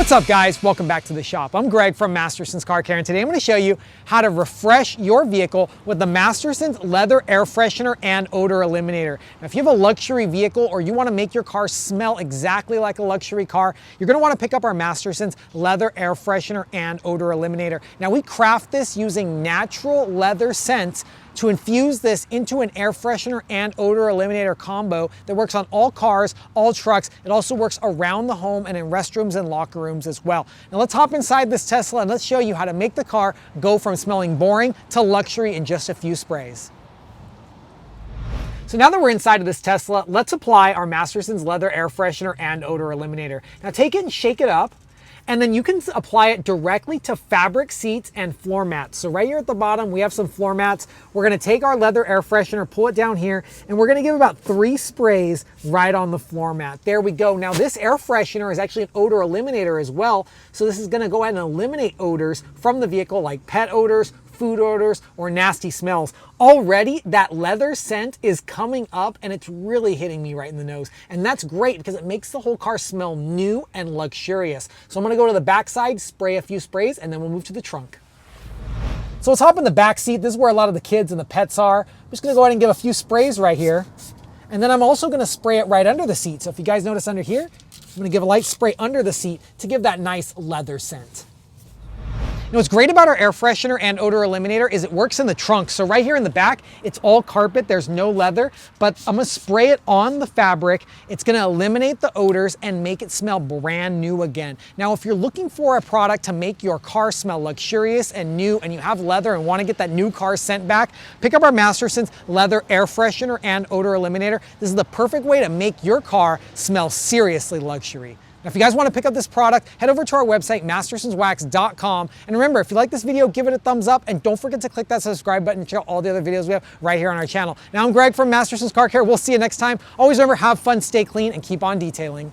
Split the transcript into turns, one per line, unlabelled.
What's up guys, welcome back to the shop. I'm Greg from Masterson's Car Care, and today I'm going to show you how to refresh your vehicle with the Masterson's Leather Air Freshener and Odor Eliminator. Now if you have a luxury vehicle or you want to make your car smell exactly like a luxury car, you're going to want to pick up our Masterson's Leather Air Freshener and Odor Eliminator. Now we craft this using natural leather scents to infuse this into an air freshener and odor eliminator combo that works on all cars, all trucks. It also works around the home and in restrooms and locker rooms as well. Now let's hop inside this Tesla and let's show you how to make the car go from smelling boring to luxury in just a few sprays. So now that we're inside of this Tesla, let's apply our Masterson's Leather Air Freshener and Odor Eliminator. Now take it and shake it up, and then you can apply it directly to fabric seats and floor mats. So right here at the bottom, we have some floor mats. We're gonna take our leather air freshener, pull it down here, and we're gonna give about 3 sprays right on the floor mat. There we go. Now this air freshener is actually an odor eliminator as well. So this is gonna go ahead and eliminate odors from the vehicle like pet odors, food odors, or nasty smells. Already that leather scent is coming up and it's really hitting me right in the nose. And that's great because it makes the whole car smell new and luxurious. So I'm gonna go to the back side, spray a few sprays, and then we'll move to the trunk. So let's hop in the back seat. This is where a lot of the kids and the pets are. I'm just gonna go ahead and give a few sprays right here. And then I'm also gonna spray it right under the seat. So if you guys notice under here, I'm gonna give a light spray under the seat to give that nice leather scent. Now what's great about our air freshener and odor eliminator is it works in the trunk. So right here in the back, it's all carpet, there's no leather, but I'm gonna spray it on the fabric. It's gonna eliminate the odors and make it smell brand new again. Now, if you're looking for a product to make your car smell luxurious and new, and you have leather and wanna get that new car scent back, pick up our Masterson's Leather Air Freshener and Odor Eliminator. This is the perfect way to make your car smell seriously luxury. Now, if you guys want to pick up this product, head over to our website, mastersonswax.com. And remember, if you like this video, give it a thumbs up and don't forget to click that subscribe button and check out all the other videos we have right here on our channel. Now, I'm Greg from Masterson's Car Care. We'll see you next time. Always remember, have fun, stay clean, and keep on detailing.